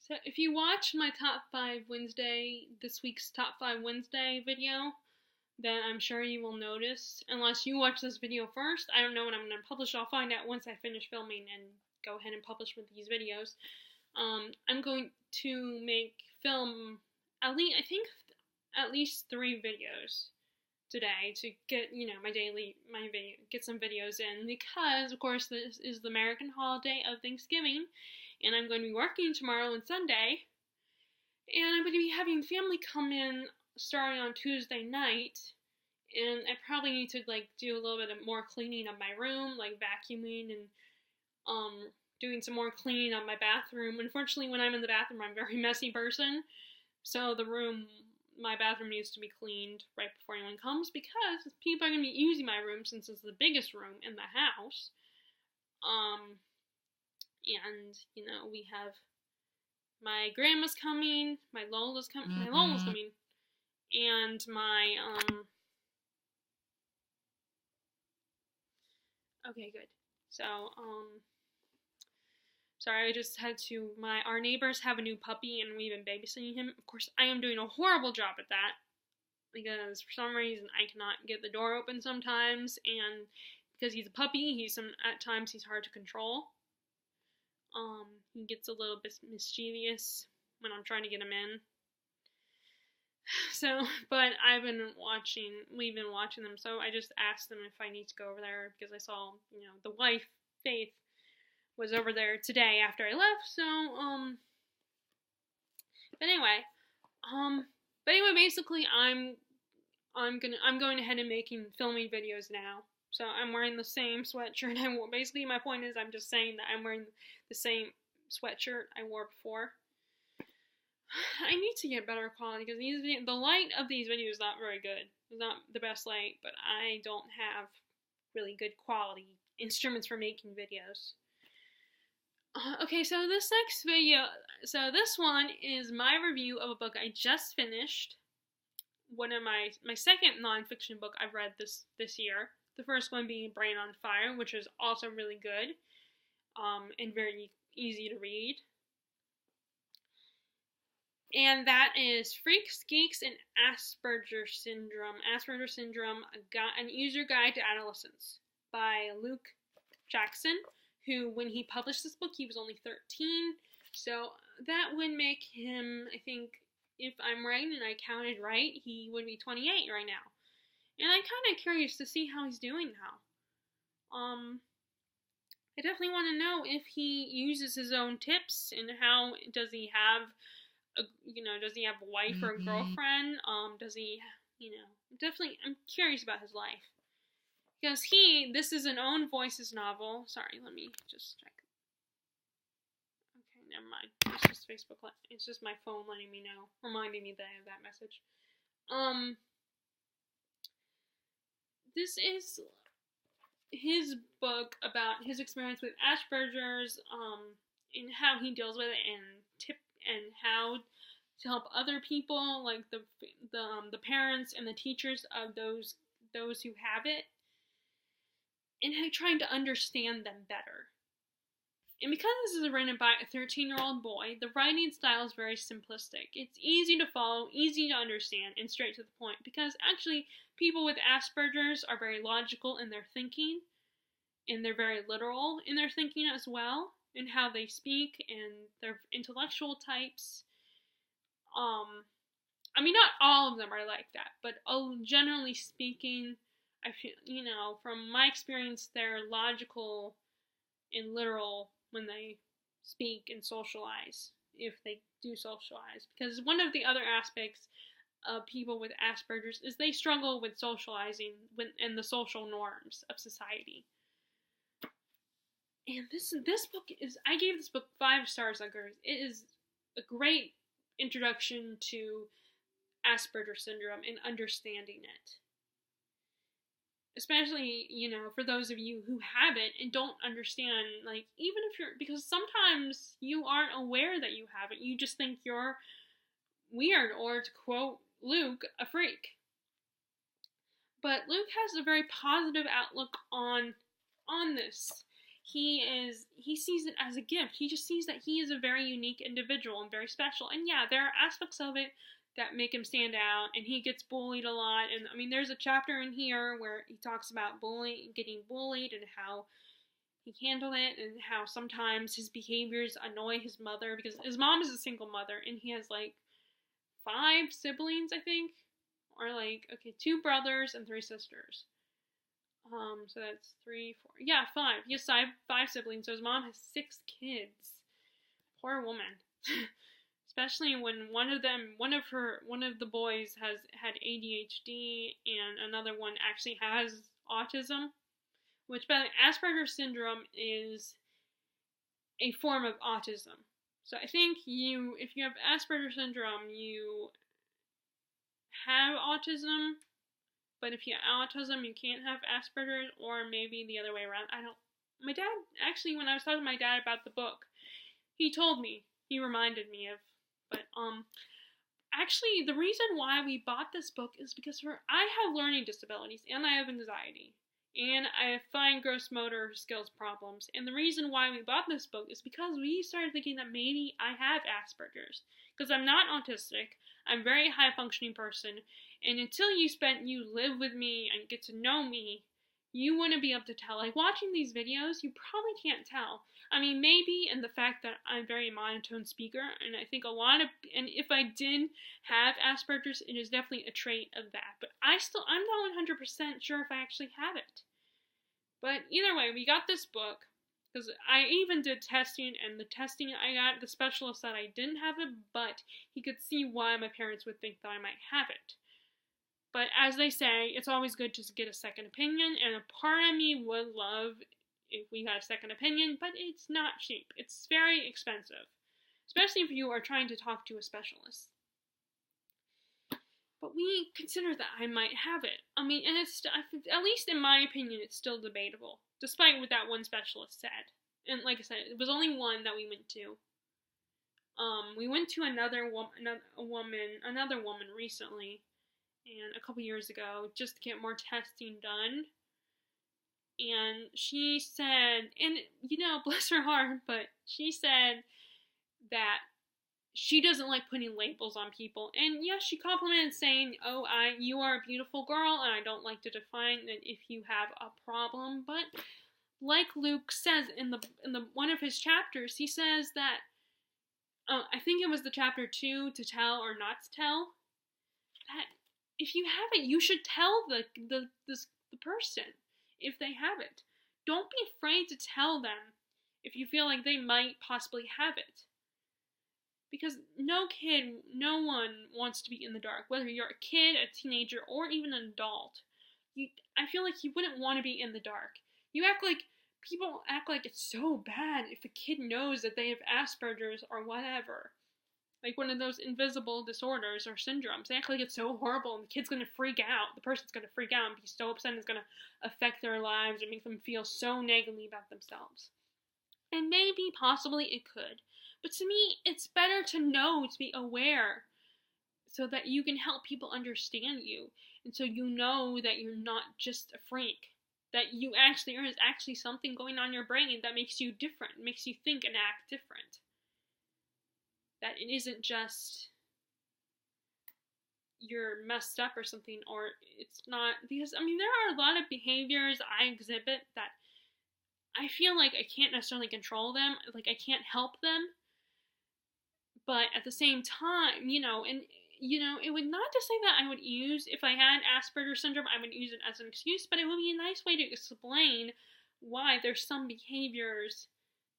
So if you watch my top 5 Wednesday, this week's top 5 Wednesday video, then I'm sure you will notice, unless you watch this video first, I don't know when I'm going to publish, I'll find out once I finish filming and go ahead and publish with these videos. I'm going to film at least 3 videos today to get, get some videos in, because of course this is the American holiday of Thanksgiving, and I'm going to be working tomorrow and Sunday, and I'm going to be having family come in starting on Tuesday night, and I probably need to do a little bit of more cleaning of my room, like vacuuming and doing some more cleaning of my bathroom. Unfortunately, when I'm in the bathroom, I'm a very messy person, so my bathroom needs to be cleaned right before anyone comes, because people are going to be using my room since it's the biggest room in the house. And, we have my grandma's coming, my Lola's coming, and my, okay, good. So, sorry, I just had to, our neighbors have a new puppy, and we've been babysitting him. Of course, I am doing a horrible job at that, because for some reason I cannot get the door open sometimes, and because he's a puppy, at times he's hard to control. He gets a little bit mischievous when I'm trying to get him in. So, but we've been watching them, so I just asked them if I need to go over there, because I saw, the wife, Faith, was over there today after I left, so, but anyway, basically, I'm going ahead and filming videos now. So I'm wearing the same sweatshirt I wore. Basically, my point is, I'm just saying that I'm wearing the same sweatshirt I wore before. I need to get better quality, because the light of these videos is not very good. It's not the best light, but I don't have really good quality instruments for making videos. Okay, so this one is my review of a book I just finished. One of my second nonfiction book I've read this year. The first one being Brain on Fire, which is also really good, and very easy to read. And that is Freaks, Geeks, and Asperger Syndrome. Asperger Syndrome, an User Guide to Adolescence by Luke Jackson, who, when he published this book, he was only 13. So that would make him, I think, if I'm right and I counted right, he would be 28 right now. And I'm kind of curious to see how he's doing now. I definitely want to know if he uses his own tips, and how does he have a wife or a girlfriend? Does he, definitely, I'm curious about his life. Because this is an Own Voices novel. Sorry, let me just check. Okay, never mind. It's just Facebook. It's just my phone letting me know, reminding me that I have that message. This is his book about his experience with Asperger's, and how he deals with it, and how to help other people, like the parents and the teachers of those who have it, and trying to understand them better. And because this is written by a 13-year-old boy, the writing style is very simplistic. It's easy to follow, easy to understand, and straight to the point, because actually people with Asperger's are very logical in their thinking, and they're very literal in their thinking as well, in how they speak, and they're intellectual types. Not all of them are like that, but generally speaking, I feel, from my experience, they're logical and literal when they speak and socialize, if they do socialize. Because one of the other aspects of people with Asperger's is they struggle with socializing and the social norms of society. And this book I gave this book 5 stars on Goodreads. It is a great introduction to Asperger syndrome and understanding it. Especially, for those of you who have it and don't understand, even if because sometimes you aren't aware that you have it. You just think you're weird, or to quote Luke, a freak. But Luke has a very positive outlook on this. he sees it as a gift. He just sees that he is a very unique individual and very special. And yeah, there are aspects of it that make him stand out, and he gets bullied a lot. And I mean, there's a chapter in here where he talks about getting bullied and how he handled it, and how sometimes his behaviors annoy his mother, because his mom is a single mother and he has like 5 siblings, I think, or like, okay, 2 brothers and 3 sisters. So that's 3, 4, yeah, 5. He has 5 siblings, so his mom has 6 kids. Poor woman. Especially when one of the boys had ADHD and another one actually has autism, which, by the way, Asperger syndrome is a form of autism. So I think if you have Asperger syndrome, you have autism, but if you have autism, you can't have Asperger's, or maybe the other way around. My dad, actually, when I was talking to my dad about the book, he reminded me of, but, actually, the reason why we bought this book is because I have learning disabilities, and I have anxiety, and I have fine gross motor skills problems, and the reason why we bought this book is because we started thinking that maybe I have Asperger's, because I'm not autistic, I'm a very high-functioning person, and until you live with me and get to know me, you wouldn't be able to tell. Like, watching these videos, you probably can't tell. I mean, maybe in the fact that I'm a very monotone speaker, and I think and if I did have Asperger's, it is definitely a trait of that. But I'm not 100% sure if I actually have it. But either way, we got this book, because I even did testing, and the testing I got, the specialist said I didn't have it, but he could see why my parents would think that I might have it. But as they say, it's always good to get a second opinion, and a part of me would love if we got a second opinion, but it's not cheap. It's very expensive, especially if you are trying to talk to a specialist. But we consider that I might have it. I mean, and it's, at least in my opinion, it's still debatable, despite what that one specialist said. And like I said, it was only one that we went to. We went to another woman recently, and a couple years ago, just to get more testing done. And she said, and bless her heart, but she said that she doesn't like putting labels on people. And yes, she complimented, saying, "Oh, you are a beautiful girl, and I don't like to define that if you have a problem." But like Luke says in the one of his chapters, he says that I think it was the chapter 2, to tell or not to tell, that if you have it, you should tell the person if they have it. Don't be afraid to tell them if you feel like they might possibly have it. Because no one wants to be in the dark. Whether you're a kid, a teenager, or even an adult. I feel like you wouldn't want to be in the dark. People act like it's so bad if a kid knows that they have Asperger's or whatever. Like one of those invisible disorders or syndromes. They act like it's so horrible and the kid's going to freak out. The person's going to freak out and be so upset and it's going to affect their lives and make them feel so negatively about themselves. And maybe, possibly, it could. But to me, it's better to know, to be aware, so that you can help people understand you. And so you know that you're not just a freak. That there is actually something going on in your brain that makes you different, makes you think and act different. That it isn't just you're messed up or something, or it's not, because, I mean, there are a lot of behaviors I exhibit that I feel like I can't necessarily control them, like I can't help them, but at the same time, it would not to say that I would use, if I had Asperger's syndrome, I would use it as an excuse, but it would be a nice way to explain why there's some behaviors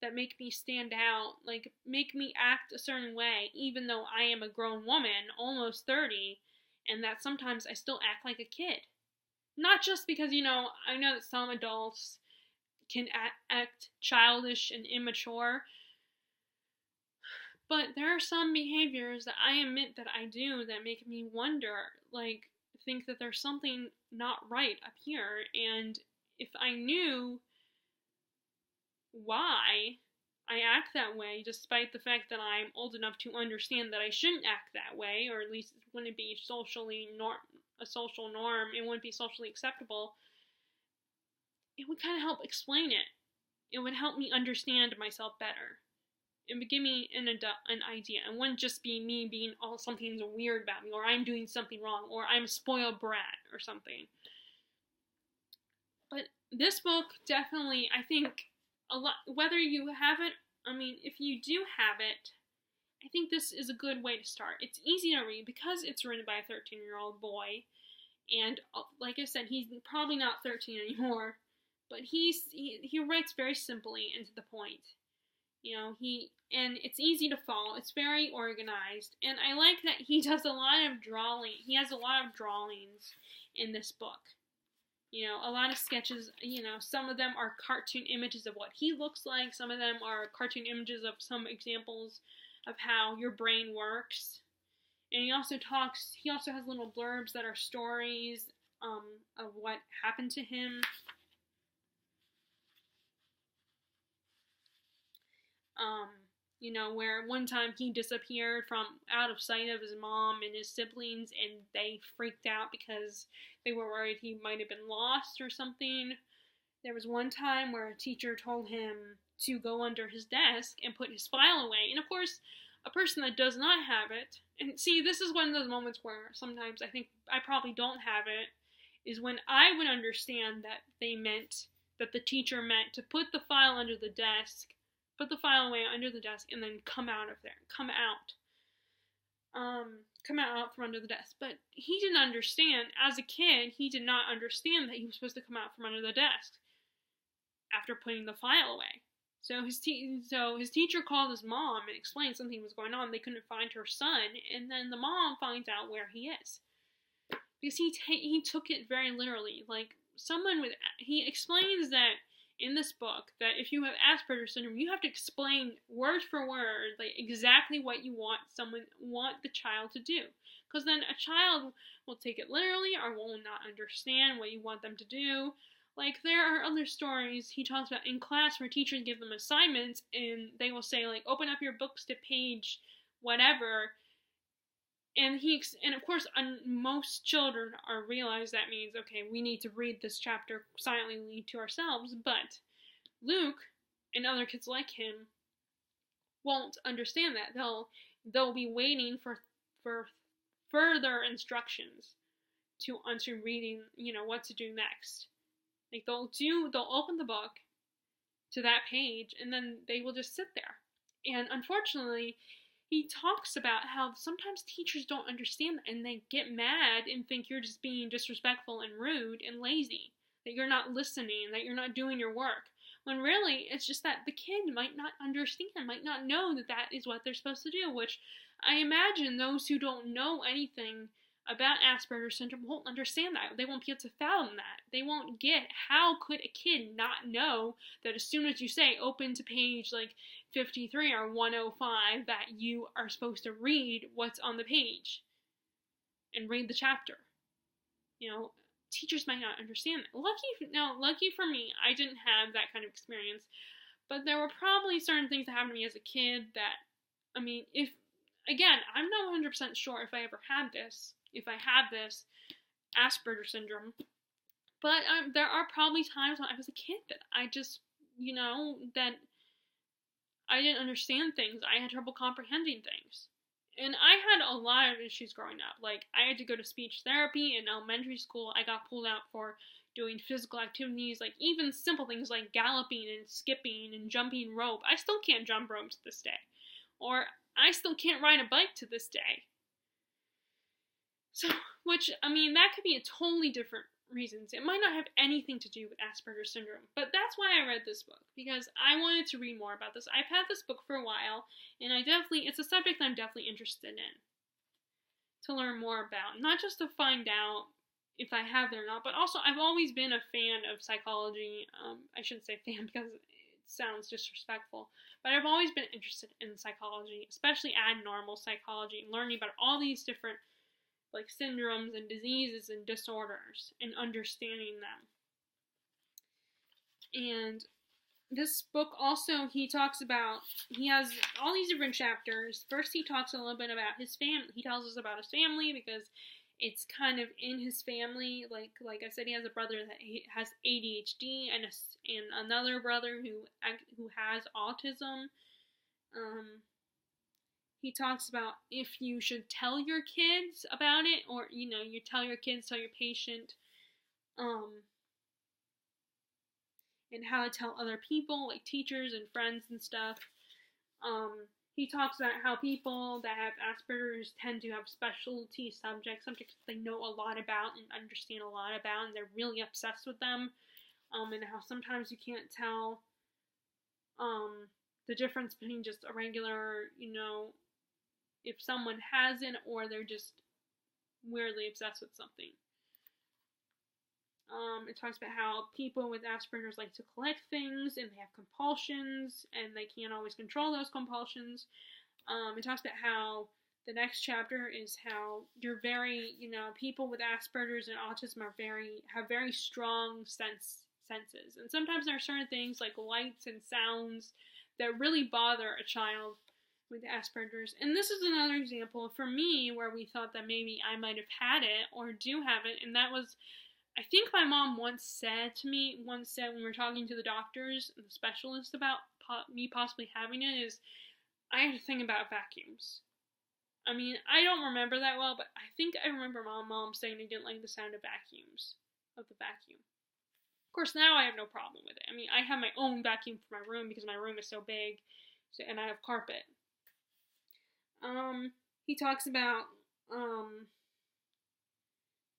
that make me stand out, like make me act a certain way, even though I am a grown woman, almost 30, and that sometimes I still act like a kid. Not just because, I know that some adults can act childish and immature, but there are some behaviors that I admit that I do that make me wonder, like, think that there's something not right up here, and if I knew why I act that way, despite the fact that I'm old enough to understand that I shouldn't act that way, or at least it wouldn't be a social norm, it wouldn't be socially acceptable, it would kind of help explain it. it would help me understand myself better. It would give me an idea. It wouldn't just be me being, oh, something's weird about me, or I'm doing something wrong, or I'm a spoiled brat, or something. But this book definitely, I think, a lot, whether you have it, if you do have it, I think this is a good way to start. It's easy to read because it's written by a 13-year-old boy, and like I said, he's probably not 13 anymore, but he writes very simply and to the point. And it's easy to follow. It's very organized, and I like that he does a lot of drawing. He has a lot of drawings in this book. A lot of sketches. Some of them are cartoon images of what he looks like. Some of them are cartoon images of some examples of how your brain works. And he also has little blurbs that are stories of what happened to him. Where one time he disappeared from out of sight of his mom and his siblings, and they freaked out because they were worried he might have been lost or something. There was one time where a teacher told him to go under his desk and put his file away. And of course, a person that does not have it, and see, this is one of those moments where sometimes I think I probably don't have it, is when I would understand that the teacher meant to put the file under the desk, put the file away under the desk, and then come out from under the desk. But he didn't understand, as a kid, he did not understand that he was supposed to come out from under the desk after putting the file away. So his teacher called his mom and explained something was going on. They couldn't find her son, and then the mom finds out where he is. Because he took it very literally. Like, he explains that in this book, that if you have Asperger syndrome, you have to explain word for word, like, exactly what you want the child to do. Because then a child will take it literally or will not understand what you want them to do. Like, there are other stories he talks about in class where teachers give them assignments and they will say, like, open up your books to page whatever. And of course, most children realize that means, okay, we need to read this chapter silently to ourselves. But Luke and other kids like him won't understand that. They'll be waiting for further instructions onto reading, what to do next. Like, they'll open the book to that page, and then they will just sit there. And unfortunately, he talks about how sometimes teachers don't understand that, and they get mad and think you're just being disrespectful and rude and lazy, that you're not listening, that you're not doing your work. When really, it's just that the kid might not understand, might not know that is what they're supposed to do, which I imagine those who don't know anything about Asperger syndrome won't understand that. They won't be able to fathom that. They won't get, how could a kid not know that as soon as you say open to page 53 or 105 that you are supposed to read what's on the page and read the chapter. Teachers might not understand that. Lucky for me, I didn't have that kind of experience, but there were probably certain things that happened to me as a kid that, I'm not 100% sure if I ever had this, if I have this Asperger syndrome, but there are probably times when I was a kid that I just, that I didn't understand things. I had trouble comprehending things. And I had a lot of issues growing up. Like, I had to go to speech therapy in elementary school. I got pulled out for doing physical activities, like even simple things like galloping and skipping and jumping rope. I still can't jump rope to this day. Or I still can't ride a bike to this day. So, that could be a totally different reasons. It might not have anything to do with Asperger syndrome, but that's why I read this book, because I wanted to read more about this. I've had this book for a while, and it's a subject I'm definitely interested in to learn more about, not just to find out if I have it or not, but also I've always been a fan of psychology. I shouldn't say fan because it sounds disrespectful, but I've always been interested in psychology, especially abnormal psychology, and learning about all these different syndromes and diseases and disorders and understanding them. And this book also, he has all these different chapters. First, he talks a little bit about his family. He tells us about his family because it's kind of in his family. Like I said, he has a brother that has ADHD and another brother who has autism. He talks about if you should tell your kids about it, or you tell your patient, and how to tell other people, like teachers and friends and stuff. He talks about how people that have Asperger's tend to have specialty subjects they know a lot about and understand a lot about, and they're really obsessed with them, and how sometimes you can't tell the difference between just a regular, if someone has it or they're just weirdly obsessed with something. It talks about how people with Asperger's like to collect things and they have compulsions and they can't always control those compulsions. It talks about how the next chapter is how you're very, people with Asperger's and autism have very strong senses. And sometimes there are certain things like lights and sounds that really bother a child with Asperger's. And this is another example for me where we thought that maybe I might have had it or do have it, and that was, I think my mom once said when we were talking to the doctors and the specialists about me possibly having it, is I had to think about vacuums. I mean, I don't remember that well, but I think I remember my mom saying I didn't like the sound of the vacuum. Of course, now I have no problem with it. I mean, I have my own vacuum for my room because my room is so big, and I have carpet. He talks about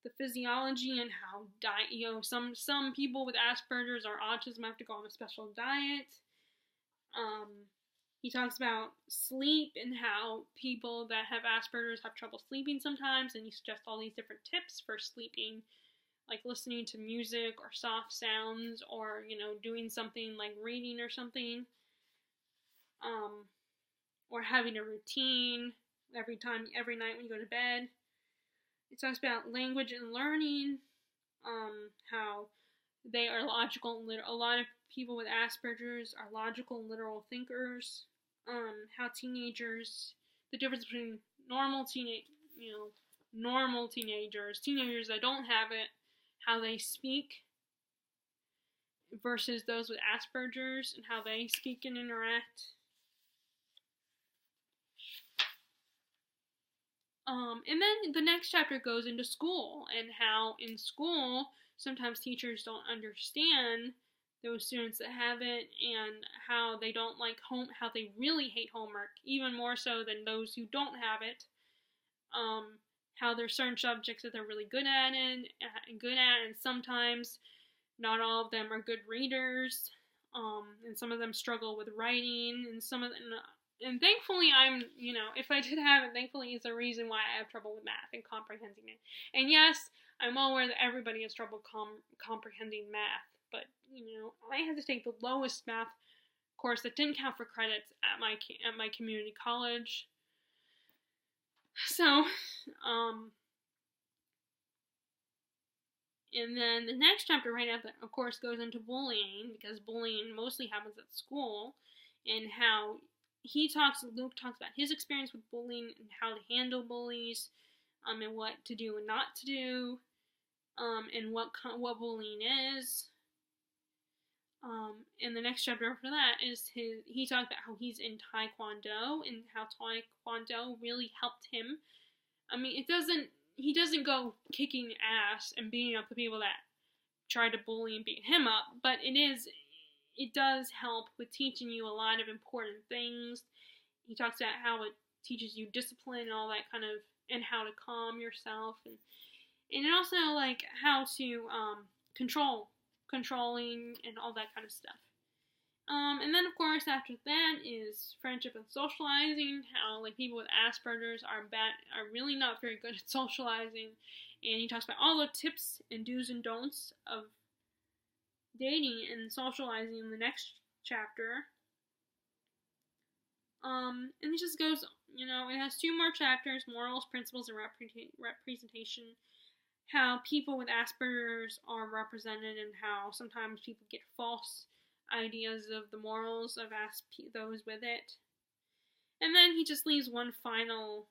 the physiology and how some people with Asperger's or autism have to go on a special diet. He talks about sleep and how people that have Asperger's have trouble sleeping sometimes, and he suggests all these different tips for sleeping, like listening to music or soft sounds, or doing something like reading or something, or having a routine every night when you go to bed. It talks about language and learning, how they are logical and a lot of people with Asperger's are logical and literal thinkers. How teenagers, the difference between normal teenagers that don't have it, how they speak versus those with Asperger's and how they speak and interact. And then the next chapter goes into school and how in school sometimes teachers don't understand those students that have it, and how they don't like how they really hate homework, even more so than those who don't have it. How there's certain subjects that they're really good at, and sometimes not all of them are good readers, and some of them struggle with writing, and thankfully if I did have it, thankfully it's a reason why I have trouble with math and comprehending it. And yes, I'm all aware that everybody has trouble comprehending math, but I had to take the lowest math course that didn't count for credits at my community college. So, and then the next chapter right after, of course, goes into bullying, because bullying mostly happens at school, and how Luke talks about his experience with bullying and how to handle bullies, and what to do and not to do, and what bullying is. And the next chapter after that is he talks about how he's in Taekwondo and how Taekwondo really helped him. I mean, he doesn't go kicking ass and beating up the people that try to bully and beat him up, but it does help with teaching you a lot of important things. He talks about how it teaches you discipline and all that kind of, and how to calm yourself, and also like how to controlling and all that kind of stuff. And then of course after that is friendship and socializing, how like people with Asperger's are really not very good at socializing, and he talks about all the tips and do's and don'ts of dating and socializing in the next chapter. And it just goes, it has 2 more chapters, morals, principles, and representation, how people with Asperger's are represented, and how sometimes people get false ideas of the morals of those with it. And then he just leaves one final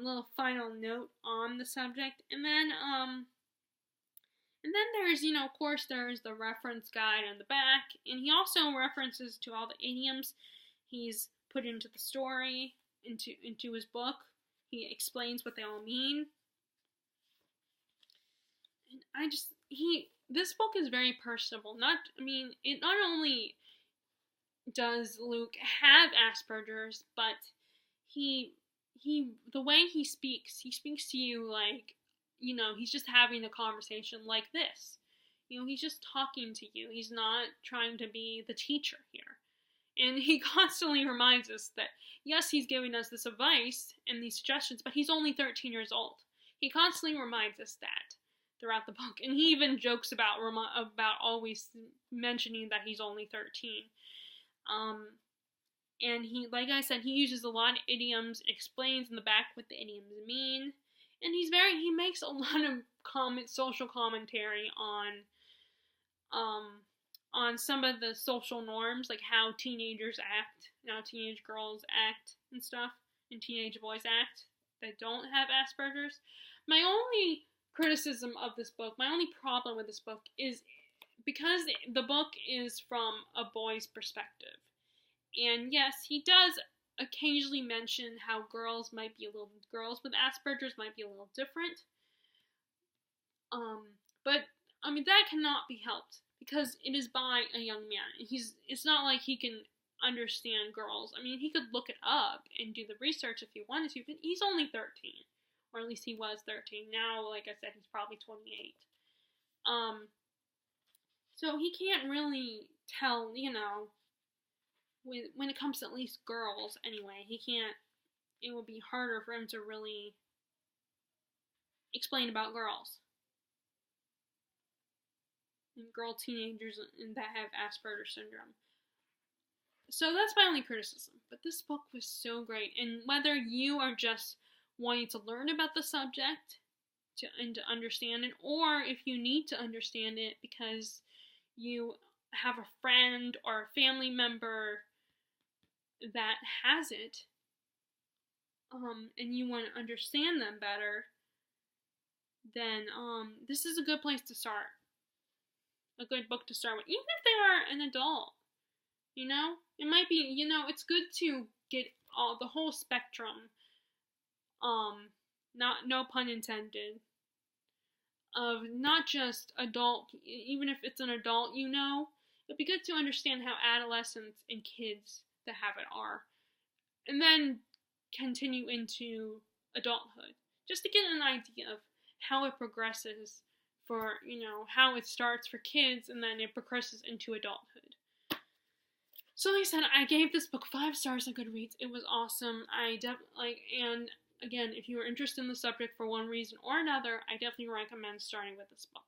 little final note on the subject, and then there's, of course, there's the reference guide on the back, and he also references to all the idioms he's put into the story, into his book. He explains what they all mean. And this book is very personable. It not only does Luke have Asperger's, but the way he speaks to you like, he's just having a conversation like this. He's just talking to you. He's not trying to be the teacher here. And he constantly reminds us that, yes, he's giving us this advice and these suggestions, but he's only 13 years old. He constantly reminds us that throughout the book. And he even jokes about always mentioning that he's only 13. And he, like I said, he uses a lot of idioms, explains in the back what the idioms mean. And he makes a lot of social commentary on some of the social norms, like how teenagers act, how teenage girls act and stuff, and teenage boys act that don't have Asperger's. My only criticism of this book, my only problem with this book is because the book is from a boy's perspective. And yes, he does occasionally mention how girls with Asperger's might be a little different. But that cannot be helped because it is by a young man. It's not like he can understand girls. He could look it up and do the research if he wanted to, but he's only 13. Or at least he was 13. Now, like I said, he's probably 28. So he can't really tell, when it comes to at least girls, anyway, it would be harder for him to really explain about girls. And girl teenagers that have Asperger's syndrome. So that's my only criticism. But this book was so great. And whether you are just wanting to learn about the subject and to understand it, or if you need to understand it because you have a friend or a family member that has it, and you want to understand them better, then this is a good place to start. A good book to start with, even if they are an adult. It might be, it's good to get the whole spectrum. No pun intended. Of not just adult, even if it's an adult, it'd be good to understand how adolescents and kids that have it are, and then continue into adulthood, just to get an idea of how it progresses for, how it starts for kids and then it progresses into adulthood. So like I said, I gave this book 5 stars on Goodreads. It was awesome. And again, if you are interested in the subject for one reason or another, I definitely recommend starting with this book.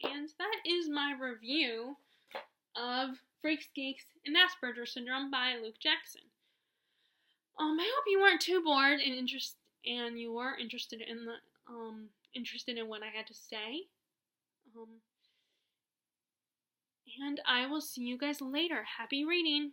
And that is my review of Freaks, Geeks, and Asperger's Syndrome by Luke Jackson. I hope you weren't too bored and you were interested in what I had to say. And I will see you guys later. Happy reading!